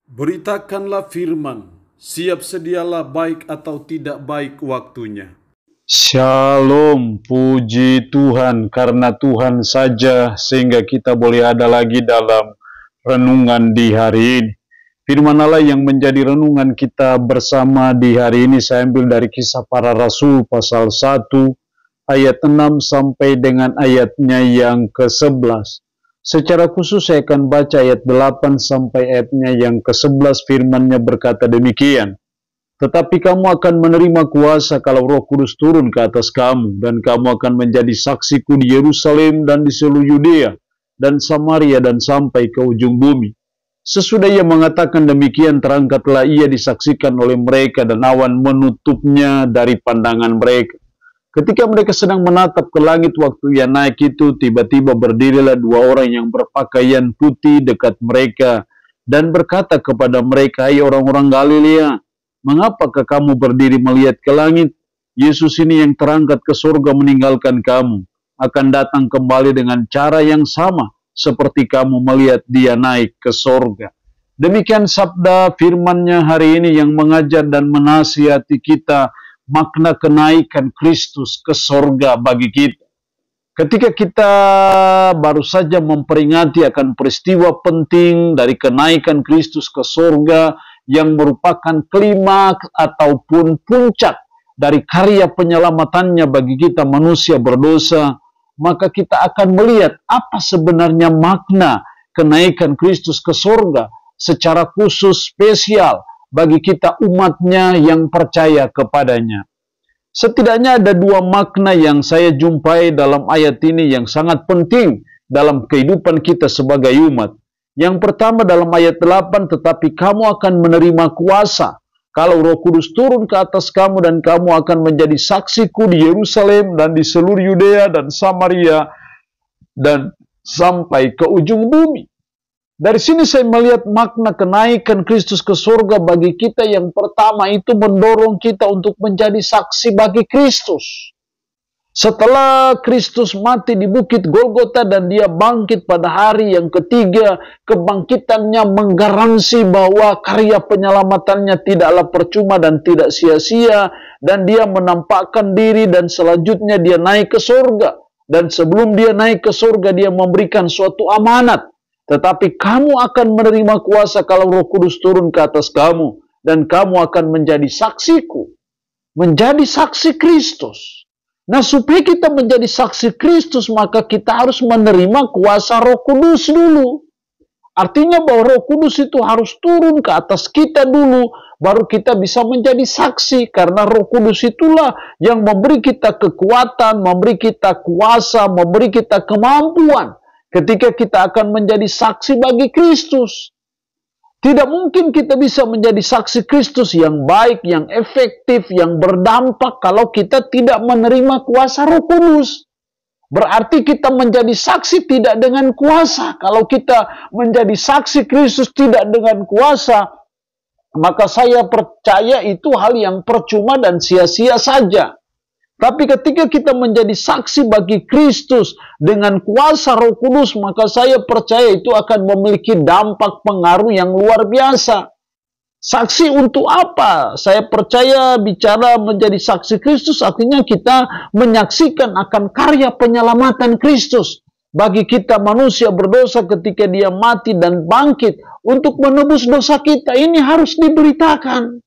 Beritakanlah firman, siap sedialah baik atau tidak baik waktunya. Shalom, puji Tuhan karena Tuhan saja sehingga kita boleh ada lagi dalam renungan di hari ini. Firman Allah yang menjadi renungan kita bersama di hari ini saya ambil dari Kisah Para Rasul pasal 1 ayat 6 sampai dengan ayatnya yang ke-11. Secara khusus saya akan baca ayat 8 sampai ayatnya yang ke-11. Firman-Nya berkata demikian. Tetapi kamu akan menerima kuasa kalau Roh Kudus turun ke atas kamu, dan kamu akan menjadi saksiku di Yerusalem dan di seluruh Yudea dan Samaria dan sampai ke ujung bumi. Sesudah ia mengatakan demikian, terangkatlah ia disaksikan oleh mereka dan awan menutupnya dari pandangan mereka. Ketika mereka sedang menatap ke langit waktu ia naik itu, tiba-tiba berdirilah dua orang yang berpakaian putih dekat mereka dan berkata kepada mereka, "Hai orang-orang Galilea, mengapakah kamu berdiri melihat ke langit? Yesus ini yang terangkat ke surga meninggalkan kamu, akan datang kembali dengan cara yang sama seperti kamu melihat dia naik ke surga." Demikian sabda firman-Nya hari ini yang mengajar dan menasihati kita makna kenaikan Kristus ke surga bagi kita. Ketika kita baru saja memperingati akan peristiwa penting dari kenaikan Kristus ke surga yang merupakan klimaks ataupun puncak dari karya penyelamatannya bagi kita manusia berdosa, maka kita akan melihat apa sebenarnya makna kenaikan Kristus ke surga secara khusus spesial bagi kita umatnya yang percaya kepadanya. Setidaknya ada dua makna yang saya jumpai dalam ayat ini yang sangat penting dalam kehidupan kita sebagai umat. Yang pertama dalam ayat 8, tetapi kamu akan menerima kuasa kalau Roh Kudus turun ke atas kamu dan kamu akan menjadi saksiku di Yerusalem dan di seluruh Yudea dan Samaria dan sampai ke ujung bumi. Dari sini saya melihat makna kenaikan Kristus ke surga bagi kita. Yang pertama itu mendorong kita untuk menjadi saksi bagi Kristus. Setelah Kristus mati di Bukit Golgota dan dia bangkit pada hari yang ketiga, kebangkitannya menggaransi bahwa karya penyelamatannya tidaklah percuma dan tidak sia-sia, dan dia menampakkan diri dan selanjutnya dia naik ke surga. Dan sebelum dia naik ke surga dia memberikan suatu amanat. Tetapi kamu akan menerima kuasa kalau Roh Kudus turun ke atas kamu, dan kamu akan menjadi saksiku. Menjadi saksi Kristus. Nah, supaya kita menjadi saksi Kristus, maka kita harus menerima kuasa Roh Kudus dulu. Artinya bahwa Roh Kudus itu harus turun ke atas kita dulu, baru kita bisa menjadi saksi. Karena Roh Kudus itulah yang memberi kita kekuatan, memberi kita kuasa, memberi kita kemampuan ketika kita akan menjadi saksi bagi Kristus. Tidak mungkin kita bisa menjadi saksi Kristus yang baik, yang efektif, yang berdampak kalau kita tidak menerima kuasa Roh Kudus. Berarti kita menjadi saksi tidak dengan kuasa. Kalau kita menjadi saksi Kristus tidak dengan kuasa, maka saya percaya itu hal yang percuma dan sia-sia saja. Tapi ketika kita menjadi saksi bagi Kristus dengan kuasa Roh Kudus, maka saya percaya itu akan memiliki dampak pengaruh yang luar biasa. Saksi untuk apa? Saya percaya bicara menjadi saksi Kristus artinya kita menyaksikan akan karya penyelamatan Kristus bagi kita manusia berdosa ketika dia mati dan bangkit untuk menebus dosa kita. Ini harus diberitakan.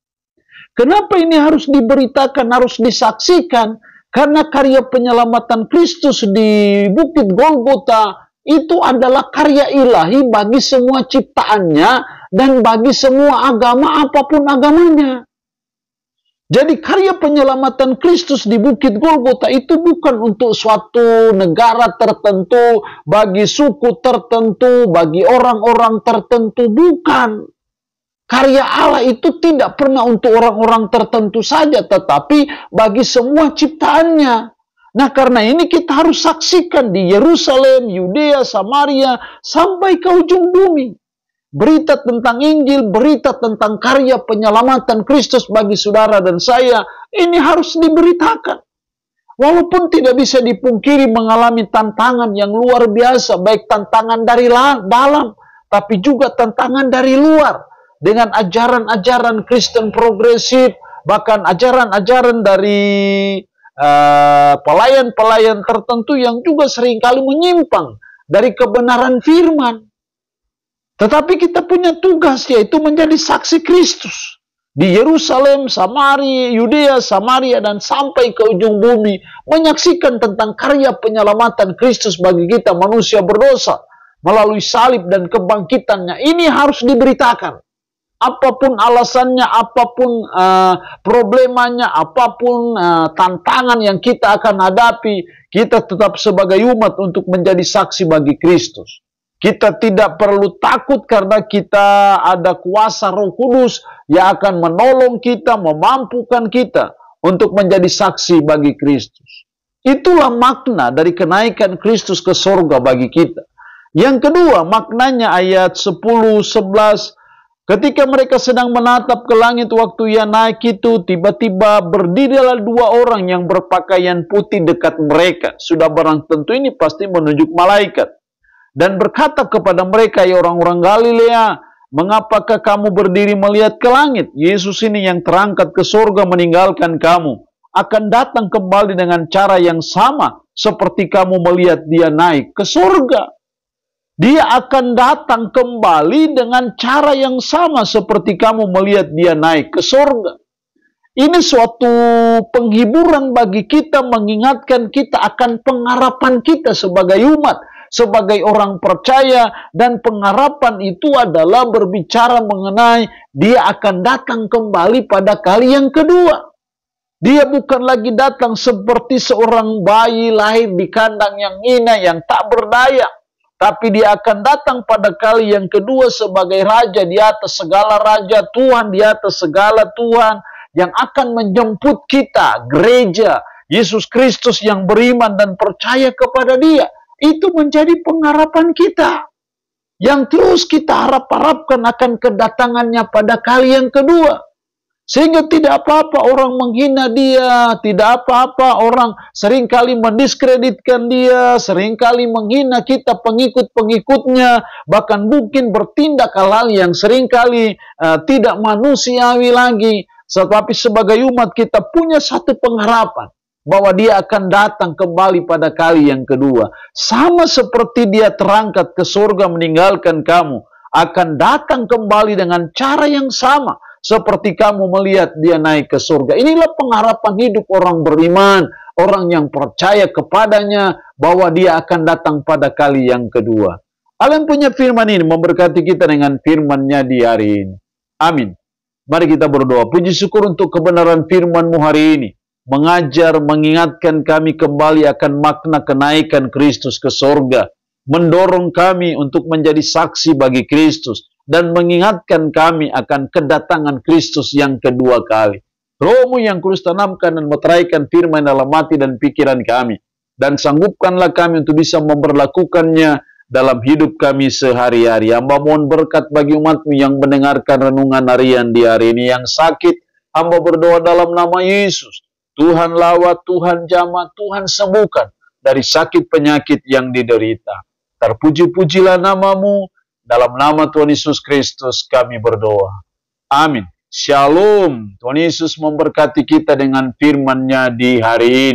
Kenapa ini harus diberitakan, harus disaksikan? Karena karya penyelamatan Kristus di Bukit Golgota itu adalah karya ilahi bagi semua ciptaannya dan bagi semua agama apapun agamanya. Jadi karya penyelamatan Kristus di Bukit Golgota itu bukan untuk suatu negara tertentu, bagi suku tertentu, bagi orang-orang tertentu, bukan. Karya Allah itu tidak pernah untuk orang-orang tertentu saja, tetapi bagi semua ciptaannya. Nah, karena ini kita harus saksikan di Yerusalem, Yudea, Samaria, sampai ke ujung bumi. Berita tentang Injil, berita tentang karya penyelamatan Kristus bagi saudara dan saya, ini harus diberitakan. Walaupun tidak bisa dipungkiri mengalami tantangan yang luar biasa, baik tantangan dari dalam, tapi juga tantangan dari luar. dengan ajaran-ajaran Kristen progresif, bahkan ajaran-ajaran dari pelayan-pelayan tertentu yang juga seringkali menyimpang dari kebenaran firman. Tetapi kita punya tugas, yaitu menjadi saksi Kristus di Yerusalem, Samaria, Yudea, Samaria, dan sampai ke ujung bumi, menyaksikan tentang karya penyelamatan Kristus bagi kita manusia berdosa melalui salib dan kebangkitannya. Ini harus diberitakan. Apapun alasannya, apapun problemanya, apapun tantangan yang kita akan hadapi, kita tetap sebagai umat untuk menjadi saksi bagi Kristus. Kita tidak perlu takut karena kita ada kuasa Roh Kudus yang akan menolong kita, memampukan kita untuk menjadi saksi bagi Kristus. Itulah makna dari kenaikan Kristus ke sorga bagi kita. Yang kedua, maknanya ayat 10-11. Ketika mereka sedang menatap ke langit waktu ia naik itu, tiba-tiba berdirilah dua orang yang berpakaian putih dekat mereka. Sudah barang tentu ini pasti menunjuk malaikat. Dan berkata kepada mereka, ya orang-orang Galilea, mengapakah kamu berdiri melihat ke langit? Yesus ini yang terangkat ke surga meninggalkan kamu, akan datang kembali dengan cara yang sama seperti kamu melihat dia naik ke surga. Dia akan datang kembali dengan cara yang sama seperti kamu melihat dia naik ke surga. Ini suatu penghiburan bagi kita, mengingatkan kita akan pengharapan kita sebagai umat, sebagai orang percaya, dan pengharapan itu adalah berbicara mengenai dia akan datang kembali pada kali yang kedua. Dia bukan lagi datang seperti seorang bayi lahir di kandang yang hina, yang tak berdaya. Tapi dia akan datang pada kali yang kedua sebagai Raja di atas segala Raja, Tuhan di atas segala Tuhan, yang akan menjemput kita, gereja, Yesus Kristus yang beriman dan percaya kepada dia. Itu menjadi pengharapan kita, yang terus kita harap-harapkan akan kedatangannya pada kali yang kedua. Sehingga tidak apa-apa orang menghina dia, tidak apa-apa orang seringkali mendiskreditkan dia, seringkali menghina kita pengikut-pengikutnya, bahkan mungkin bertindak hal-hal yang seringkali tidak manusiawi lagi. Tetapi sebagai umat kita punya satu pengharapan, bahwa dia akan datang kembali pada kali yang kedua. Sama seperti dia terangkat ke surga meninggalkan kamu, akan datang kembali dengan cara yang sama seperti kamu melihat dia naik ke surga. Inilah pengharapan hidup orang beriman, orang yang percaya kepadanya, bahwa dia akan datang pada kali yang kedua. Allah yang punya firman ini memberkati kita dengan firman-Nya di hari ini. Amin. Mari kita berdoa. Puji syukur untuk kebenaran firman-Mu hari ini. Mengajar, mengingatkan kami kembali akan makna kenaikan Kristus ke surga. Mendorong kami untuk menjadi saksi bagi Kristus. Dan mengingatkan kami akan kedatangan Kristus yang kedua kali. Roh-Mu yang kudus tanamkan dan meteraikan firman dalam hati dan pikiran kami. Dan sanggupkanlah kami untuk bisa memperlakukannya dalam hidup kami sehari-hari. Hamba mohon berkat bagi umat-Mu yang mendengarkan renungan harian di hari ini. Yang sakit, hamba berdoa dalam nama Yesus. Tuhan lawat, Tuhan jamah, Tuhan sembuhkan dari sakit penyakit yang diderita. Terpuji-pujilah nama-Mu. Dalam nama Tuhan Yesus Kristus kami berdoa. Amin. Shalom. Tuhan Yesus memberkati kita dengan firman-Nya di hari ini.